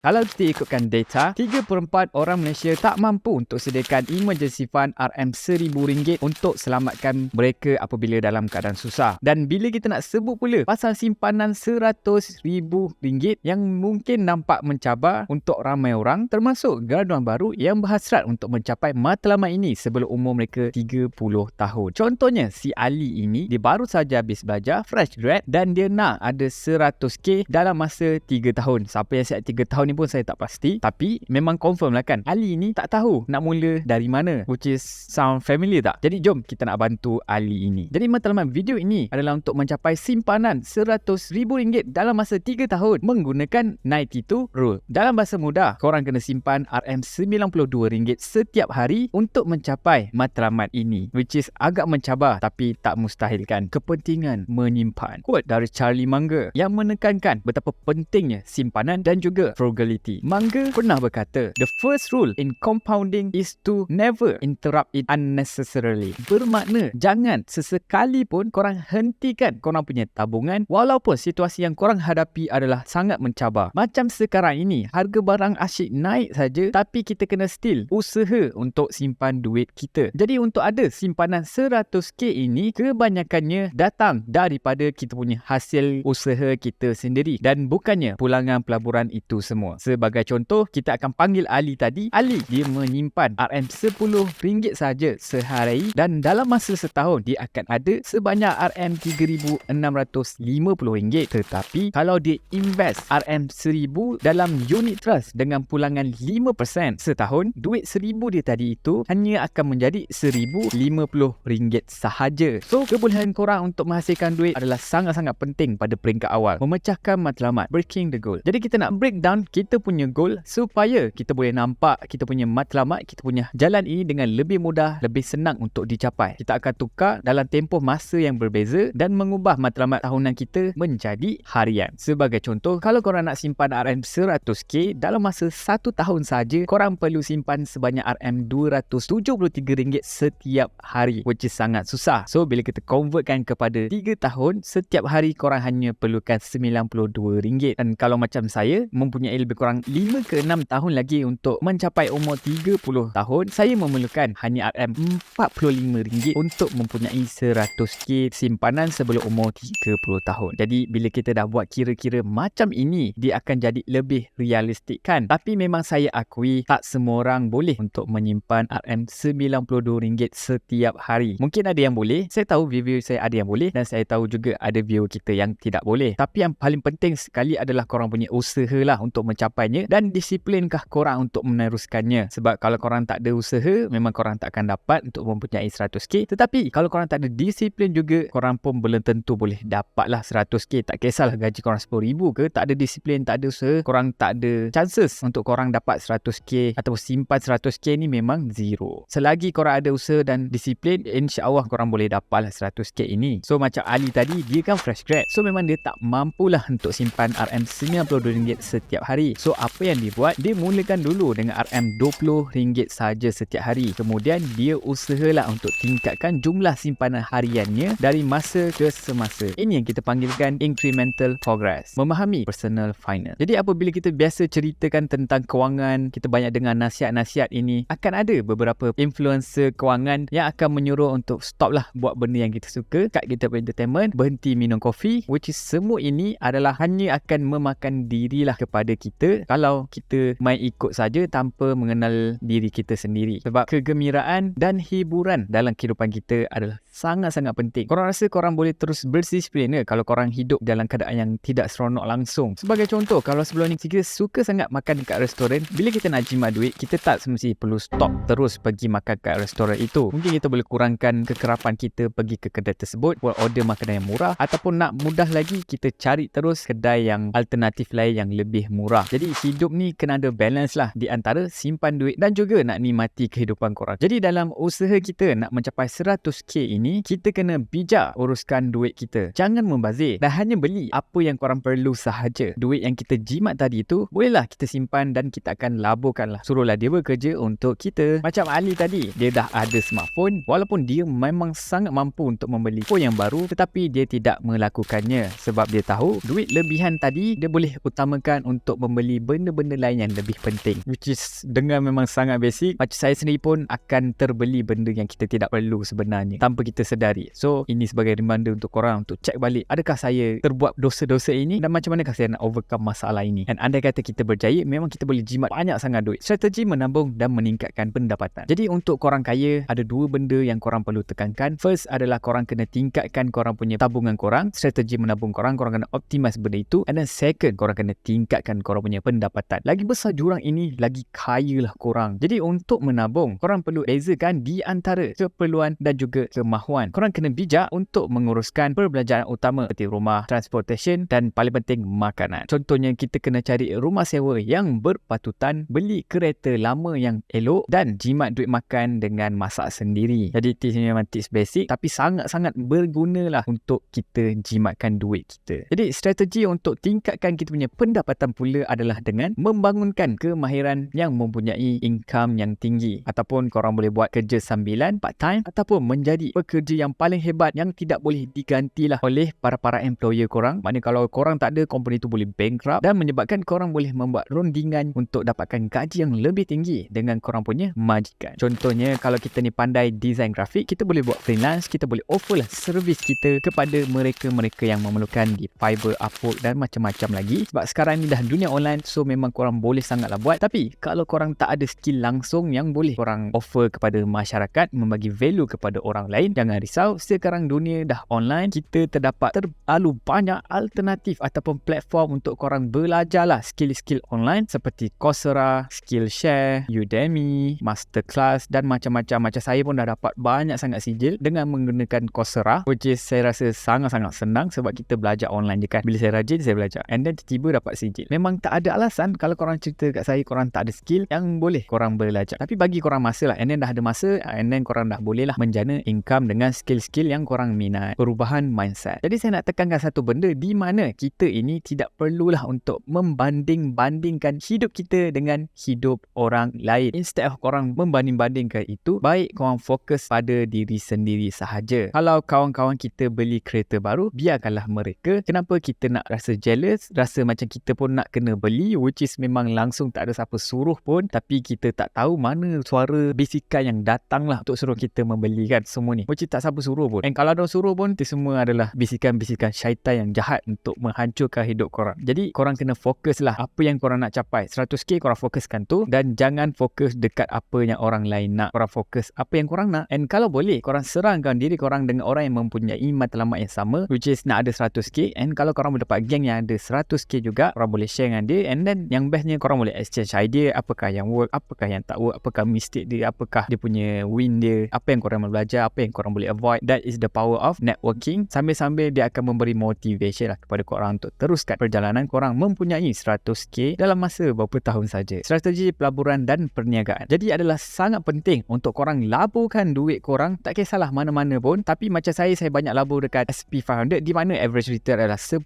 Kalau kita ikutkan data, 3/4 orang Malaysia tak mampu untuk sediakan emergency fund RM1,000 untuk selamatkan mereka apabila dalam keadaan susah. Dan bila kita nak sebut pula pasal simpanan RM100,000 yang mungkin nampak mencabar untuk ramai orang, termasuk graduan baru yang berhasrat untuk mencapai matlamat ini sebelum umur mereka 30 tahun. Contohnya, si Ali ini, dia baru saja habis belajar, fresh grad, dan dia nak ada RM100,000 dalam masa 3 tahun. Siapa yang siap 3 tahun ni pun saya tak pasti, tapi memang confirm lah kan, Ali ni tak tahu nak mula dari mana, which is sound familiar tak? Jadi jom kita nak bantu Ali ini. Jadi matlamat video ini adalah untuk mencapai simpanan RM100,000 dalam masa 3 tahun menggunakan 92 rule. Dalam bahasa mudah, korang kena simpan RM92 setiap hari untuk mencapai matlamat ini, which is agak mencabar tapi tak mustahil kan. Kepentingan menyimpan. Quote dari Charlie Munger yang menekankan betapa pentingnya simpanan dan juga frugality. Munger pernah berkata, "The first rule in compounding is to never interrupt it unnecessarily." Bermakna, jangan sesekali pun korang hentikan korang punya tabungan walaupun situasi yang korang hadapi adalah sangat mencabar. Macam sekarang ini, harga barang asyik naik saja, tapi kita kena still usaha untuk simpan duit kita. Jadi untuk ada simpanan RM100,000 ini, kebanyakannya datang daripada kita punya hasil usaha kita sendiri dan bukannya pulangan pelaburan itu semua. Sebagai contoh, kita akan panggil Ali tadi. Ali, dia menyimpan RM10 saja sehari dan dalam masa setahun dia akan ada sebanyak RM3,650. Tetapi kalau dia invest RM1,000 dalam unit trust dengan pulangan 5% setahun, duit RM1,000 dia tadi itu hanya akan menjadi RM1,050 sahaja. So, kebolehan korang untuk menghasilkan duit adalah sangat-sangat penting pada peringkat awal. Memecahkan matlamat, breaking the goal. Jadi kita nak breakdown kita punya goal supaya kita boleh nampak kita punya matlamat, kita punya jalan ini dengan lebih mudah, lebih senang untuk dicapai. Kita akan tukar dalam tempoh masa yang berbeza dan mengubah matlamat tahunan kita menjadi harian. Sebagai contoh, kalau korang nak simpan RM100,000 dalam masa 1 tahun saja, korang perlu simpan sebanyak RM273 setiap hari, which is sangat susah. So, bila kita convertkan kepada 3 tahun, setiap hari korang hanya perlukan RM92. Dan kalau macam saya, mempunyai lebih kurang 5 ke 6 tahun lagi untuk mencapai umur 30 tahun, saya memerlukan hanya RM45 untuk mempunyai RM100,000 simpanan sebelum umur 30 tahun. Jadi bila kita dah buat kira-kira macam ini, dia akan jadi lebih realistik kan. Tapi memang saya akui tak semua orang boleh untuk menyimpan RM92 setiap hari. Mungkin ada yang boleh, saya tahu viewer saya ada yang boleh, dan saya tahu juga ada viewer kita yang tidak boleh. Tapi yang paling penting sekali adalah korang punya usaha lah untuk mencapainya, dan disiplinkah korang untuk meneruskannya. Sebab kalau korang tak ada usaha, memang korang tak akan dapat untuk mempunyai RM100,000. Tetapi kalau korang tak ada disiplin juga, korang pun belum tentu boleh dapatlah RM100,000. Tak kisahlah gaji korang RM10,000 ke, tak ada disiplin, tak ada usaha, korang tak ada chances untuk korang dapat RM100,000 atau simpan RM100,000 ni memang zero. Selagi korang ada usaha dan disiplin, insya-Allah korang boleh dapatlah RM100,000 ini. So macam Ali tadi, dia kan fresh grad, so memang dia tak mampulah untuk simpan RM92 setiap hari. So apa yang dia buat, dia mulakan dulu dengan RM20 saja setiap hari. Kemudian dia usahalah untuk tingkatkan jumlah simpanan hariannya dari masa ke semasa. Ini yang kita panggilkan incremental progress. Memahami personal finance. Jadi apabila kita biasa ceritakan tentang kewangan, kita banyak dengar nasihat-nasihat ini, akan ada beberapa influencer kewangan yang akan menyuruh untuk stop lah buat benda yang kita suka, kat kita punya entertainment, berhenti minum kopi, which is semua ini adalah hanya akan memakan dirilah kepada kita kalau kita main ikut saja tanpa mengenal diri kita sendiri. Sebab kegembiraan dan hiburan dalam kehidupan kita adalah sangat-sangat penting. Korang rasa korang boleh terus berdisiplin ke kalau korang hidup dalam keadaan yang tidak seronok langsung? Sebagai contoh, kalau sebelum ni kita suka sangat makan dekat restoran, bila kita nak jimat duit, kita tak semesti perlu stop terus pergi makan kat restoran itu. Mungkin kita boleh kurangkan kekerapan kita pergi ke kedai tersebut, buat order makanan yang murah, ataupun nak mudah lagi, kita cari terus kedai yang alternatif lain yang lebih murah. Jadi hidup ni kena ada balance lah di antara simpan duit dan juga nak nikmati kehidupan korang. Jadi dalam usaha kita nak mencapai RM100,000 ini, kita kena bijak uruskan duit kita. Jangan membazir dan hanya beli apa yang korang perlu sahaja. Duit yang kita jimat tadi tu, bolehlah kita simpan dan kita akan laburkan lah. Suruhlah dia bekerja untuk kita. Macam Ali tadi, dia dah ada smartphone, walaupun dia memang sangat mampu untuk membeli phone yang baru, tetapi dia tidak melakukannya sebab dia tahu duit lebihan tadi dia boleh utamakan untuk membeli benda-benda lain yang lebih penting, which is dengan memang sangat basic. Macam saya sendiri pun akan terbeli benda yang kita tidak perlu sebenarnya tanpa kita sedari. So ini sebagai reminder untuk korang untuk check balik, adakah saya terbuat dosa-dosa ini dan macam manakah saya nak overcome masalah ini. Dan andai kata kita berjaya, memang kita boleh jimat banyak sangat duit. Strategi menabung dan meningkatkan pendapatan. Jadi untuk korang kaya, ada dua benda yang korang perlu tekankan. First adalah korang kena tingkatkan korang punya tabungan korang, strategi menabung korang kena optimize benda itu. And then second, korang kena tingkatkan korang punya pendapatan. Lagi besar jurang ini, lagi kaya lah korang. Jadi untuk menabung, korang perlu bezakan di antara keperluan dan juga kemahuan. Korang kena bijak untuk menguruskan perbelanjaan utama seperti rumah, transportation dan paling penting makanan. Contohnya, kita kena cari rumah sewa yang berpatutan, beli kereta lama yang elok dan jimat duit makan dengan masak sendiri. Jadi tips ni memang tips basic tapi sangat-sangat bergunalah untuk kita jimatkan duit kita. Jadi strategi untuk tingkatkan kita punya pendapatan pula adalah dengan membangunkan kemahiran yang mempunyai income yang tinggi, ataupun korang boleh buat kerja sambilan part time, ataupun menjadi pekerja yang paling hebat yang tidak boleh digantilah oleh para employer korang. Maknanya kalau korang tak ada, company tu boleh bankrupt dan menyebabkan korang boleh membuat rundingan untuk dapatkan gaji yang lebih tinggi dengan korang punya majikan. Contohnya, kalau kita ni pandai design grafik, kita boleh buat freelance, kita boleh offer lah servis kita kepada mereka-mereka yang memerlukan di Fiverr, Upwork dan macam-macam lagi. Sebab sekarang ni dah dunia online, so memang korang boleh sangatlah buat. Tapi kalau korang tak ada skill langsung yang boleh korang offer kepada masyarakat, membagi value kepada orang lain, jangan risau. Sekarang dunia dah online, kita terdapat terlalu banyak alternatif ataupun platform untuk korang belajarlah skill-skill online seperti Coursera, Skillshare, Udemy, Masterclass dan macam-macam. Macam saya pun dah dapat banyak sangat sijil dengan menggunakan Coursera, which is saya rasa sangat-sangat senang sebab kita belajar online je kan. Bila saya rajin, saya belajar and then tiba-tiba dapat sijil. Memang tak ada alasan kalau korang cerita kat saya korang tak ada skill yang boleh korang belajar. Tapi bagi korang masa lah, and then dah ada masa, and then korang dah boleh lah menjana income dengan skill-skill yang korang minat. Perubahan mindset. Jadi saya nak tekankan satu benda, di mana kita ini tidak perlulah untuk membanding-bandingkan hidup kita dengan hidup orang lain. Instead of korang membanding-bandingkan itu, baik korang fokus pada diri sendiri sahaja. Kalau kawan-kawan kita beli kereta baru, biarkanlah mereka. Kenapa kita nak rasa jealous, rasa macam kita pun nak kena beli, which is memang langsung tak ada siapa suruh pun, tapi kita tak tahu mana suara bisikan yang datang lah untuk suruh kita membeli kan semua ni, which is tak siapa suruh pun. And kalau ada suruh pun, itu semua adalah bisikan-bisikan syaitan yang jahat untuk menghancurkan hidup korang. Jadi korang kena fokus lah apa yang korang nak capai. 100k korang fokuskan tu, dan jangan fokus dekat apa yang orang lain nak. Korang fokus apa yang korang nak, and kalau boleh korang serangkan diri korang dengan orang yang mempunyai matlamat yang sama, which is nak ada 100k. And kalau korang boleh dapat geng yang ada 100k juga, korang boleh share dengan dia, and then yang bestnya korang boleh exchange idea, apakah yang work, apakah yang tak work, apakah mistake dia, apakah dia punya win dia, apa yang korang boleh belajar, apa yang korang boleh avoid. That is the power of networking. Sambil-sambil dia akan memberi motivation lah kepada korang untuk teruskan perjalanan korang mempunyai 100k dalam masa beberapa tahun saja. Strategi pelaburan dan perniagaan jadi adalah sangat penting untuk korang laburkan duit korang, tak kisahlah mana-mana pun. Tapi macam saya banyak labur dekat SP500, di mana average return adalah 10%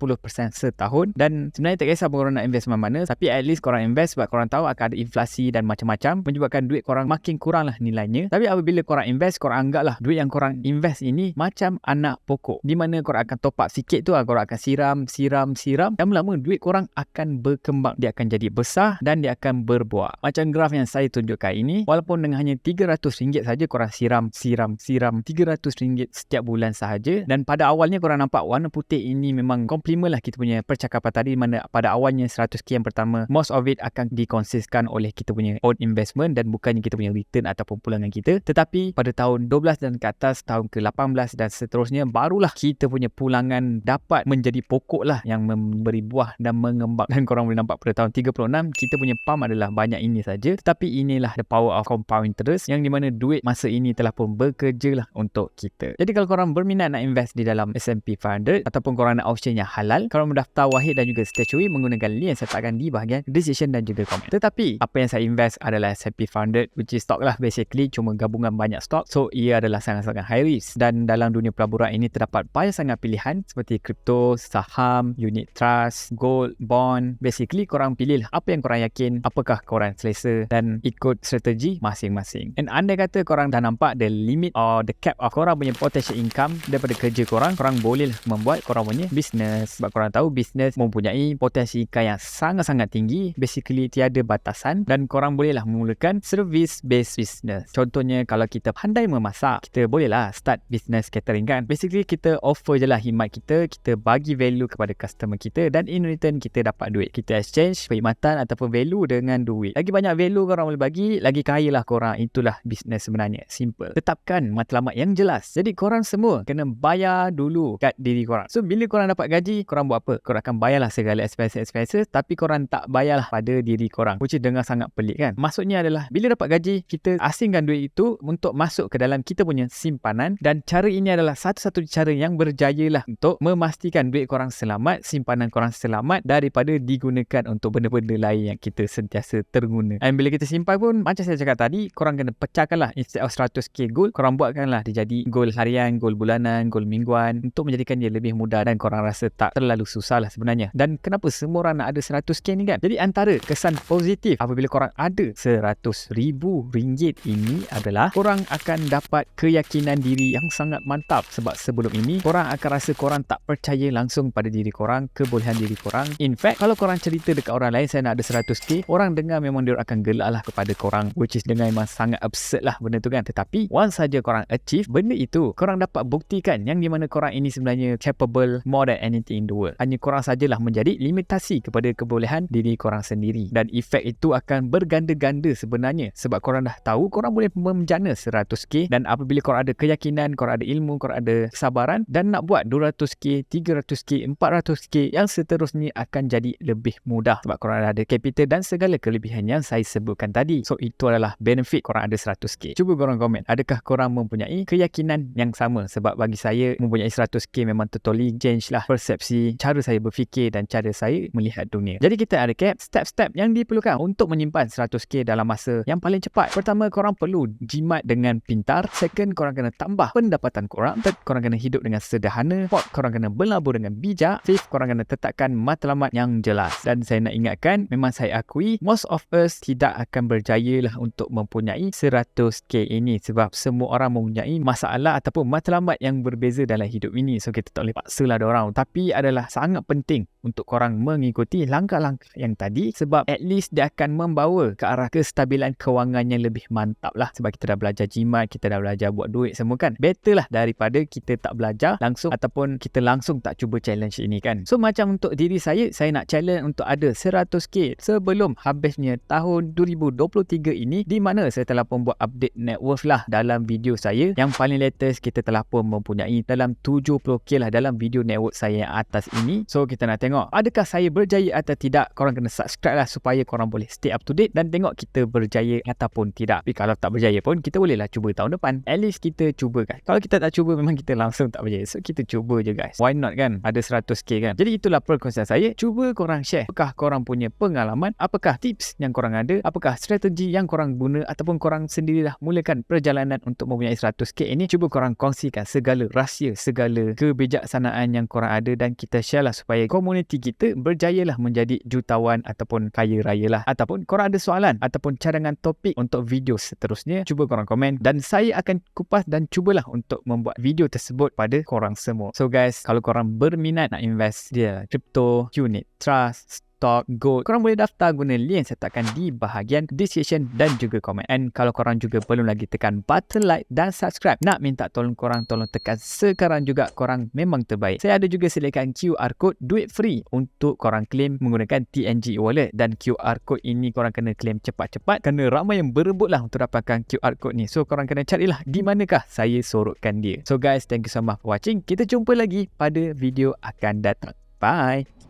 setahun. Dan sebenarnya tak kisah korang nak invest mana-mana, tapi at least korang invest sebab korang tahu akan ada inflasi dan macam-macam, menyebabkan duit korang makin kurang lah nilainya. Tapi apabila korang invest, korang anggaplah duit yang korang invest ini macam anak pokok, di mana korang akan top up sikit tu, korang akan siram, dan lama-lama duit korang akan berkembang, dia akan jadi besar dan dia akan berbuah. Macam graf yang saya tunjukkan ini, walaupun dengan hanya RM300 saja korang siram RM300 setiap bulan sahaja, dan pada awalnya korang nampak warna putih ini memang komplement lah kita punya percakapan tadi, mana pada awalnya 100k yang pertama, most of it akan dikonsistkan oleh kita punya own investment dan bukannya kita punya return ataupun pulangan kita. Tetapi pada tahun 12 dan ke atas, tahun ke-18 dan seterusnya, barulah kita punya pulangan dapat menjadi pokok lah yang memberi buah dan mengembang. Dan korang boleh nampak pada tahun 36 kita punya pump adalah banyak ini saja, tetapi inilah the power of compound interest, yang dimana duit masa ini telah pun bekerja lah untuk kita. Jadi kalau korang berminat nak invest di dalam S&P 500 ataupun korang nak option yang halal, korang mendaftar Wahid dan juga Statuary menggunakan link yang saya letakkan di bahagian decision dan juga komen. Tetapi apa yang saya invest adalah S&P 500, which is stock lah basically, cuma gabungan banyak stock, so ia adalah sangat-sangat high risk. Dan dalam dunia pelaburan ini terdapat banyak sangat pilihan seperti kripto, saham, unit trust, gold, bond. Basically korang pilih apa yang korang yakin, apakah korang selesa, dan ikut strategi masing-masing. And andai kata korang dah nampak the limit or the cap of korang punya potential income daripada kerja korang boleh membuat korang punya business. Sebab korang tahu business mempunyai potensi income yang sangat-sangat tinggi, basically tiada batasan, dan korang bolehlah memulakan service based business. Contohnya kalau kita pandai memasak, kita bolehlah start business catering kan. Basically kita offer je lah khidmat kita, kita bagi value kepada customer kita, dan in return kita dapat duit. Kita exchange perkhidmatan ataupun value dengan duit. Lagi banyak value korang boleh bagi, lagi kaya lah korang. Itulah business sebenarnya. Simple. Tetapkan matlamat yang jelas. Jadi korang semua kena bayar dulu kat diri korang. So bila korang dapat gaji, korang buat apa? Korang akan bayarlah segala expenses, tapi korang tak bayarlah pada diri korang, which is dengar sangat pelik kan. Maksudnya adalah bila dapat gaji, kita asingkan duit itu untuk masuk ke dalam kita punya simpanan, dan cara ini adalah satu-satu cara yang berjaya lah untuk memastikan duit korang selamat, simpanan korang selamat daripada digunakan untuk benda-benda lain yang kita sentiasa terguna. Dan bila kita simpan pun, macam saya cakap tadi, korang kena pecahkanlah. Instead of 100k goal, korang buatkanlah dia jadi goal harian, goal bulanan, goal mingguan, untuk menjadikan dia lebih mudah dan korang rasa tak terlalu susah lah sebenarnya. Dan kenapa semua orang nak ada 100k ni kan? Jadi antara kesan positif apabila korang ada RM100,000 ini adalah korang akan dapat keyakinan diri yang sangat mantap. Sebab sebelum ini korang akan rasa korang tak percaya langsung pada diri korang, kebolehan diri korang. In fact, kalau korang cerita dekat orang lain saya nak ada 100k, orang dengar memang dia akan gelak lah kepada korang, which is dengan memang sangat absurd lah benda tu kan. Tetapi once saja korang achieve benda itu, korang dapat buktikan yang di mana korang ini sebenarnya capable more than anything in the world. Hanya korang sajalah menjadi limitasi kepada kebolehan diri korang sendiri, dan efek itu akan berganda-ganda sebenarnya. Sebab korang dah tahu korang boleh menjana 100k, dan apabila korang ada keyakinan, korang ada ilmu, korang ada kesabaran, dan nak buat 200k, 300k, 400k yang seterusnya akan jadi lebih mudah sebab korang dah ada capital dan segala kelebihan yang saya sebutkan tadi. So itu adalah benefit korang ada 100k. Cuba korang komen, adakah korang mempunyai keyakinan yang sama? Sebab bagi saya mempunyai 100k memang totally change lah persepsi, cara saya berfikir dan cara saya melihat dunia. Jadi kita ada recap step-step yang diperlukan untuk menyimpan 100k dalam masa yang paling cepat. Pertama, korang perlu jimat dengan pintar. Second, korang kena tambah pendapatan korang. Third, korang kena hidup dengan sederhana. Fourth, korang kena berlabur dengan bijak. Fifth, korang kena tetapkan matlamat yang jelas. Dan saya nak ingatkan, memang saya akui most of us tidak akan berjaya lah untuk mempunyai 100k ini, sebab semua orang mempunyai masalah ataupun matlamat yang berbeza dalam hidup ini. So kita tak boleh paksalah diorang, tapi adalah sangat penting untuk korang mengikuti langkah-langkah yang tadi, sebab at least dia akan membawa ke arah kestabilan kewangan yang lebih mantap lah. Sebab kita dah belajar jimat, kita dah belajar buat duit semua kan. Better lah daripada kita tak belajar langsung ataupun kita langsung tak cuba challenge ini kan. So macam untuk diri saya nak challenge untuk ada 100k sebelum habisnya tahun 2023 ini, di mana saya telah pun buat update net worth lah dalam video saya yang paling latest. Kita telah pun mempunyai dalam 70k lah dalam video net worth saya yang atas ini. So kita nak tengok adakah saya berjaya atau tidak. Korang kena subscribe lah supaya korang boleh stay up to date dan tengok kita berjaya ataupun tidak. Tapi kalau tak berjaya pun kita bolehlah cuba tahun depan. At least kita cuba kan. Kalau kita tak cuba memang kita langsung tak berjaya. So kita cuba je guys. Why not kan? Ada 100k kan. Jadi itulah perkongsian saya. Cuba korang share. Apakah korang punya pengalaman? Apakah tips yang korang ada? Apakah strategi yang korang guna? Ataupun korang sendirilah mulakan perjalanan untuk mempunyai 100k ini? Cuba korang kongsikan segala rahsia, segala kebijaksanaan yang korang ada, dan kita share lah supaya komuniti kita berjayalah menjadi jutawan ataupun kaya raya lah. Ataupun korang ada soalan ataupun cadangan topik untuk video seterusnya, cuba korang komen dan saya akan kupas dan cubalah untuk membuat video tersebut pada korang semua. So guys, kalau korang berminat nak invest dia crypto, unit trust, stock, gold, korang boleh daftar guna link yang saya letakkan di bahagian description dan juga komen. And kalau korang juga belum lagi tekan button like dan subscribe, nak minta tolong korang tolong tekan sekarang juga. Korang memang terbaik. Saya ada juga sediakan QR code duit free untuk korang claim menggunakan TNG wallet, dan QR code ini korang kena claim cepat-cepat kerana ramai yang berebut lah untuk dapatkan QR code ni. So korang kena carilah di manakah saya sorotkan dia. So guys, thank you so much for watching. Kita jumpa lagi pada video akan datang. Bye.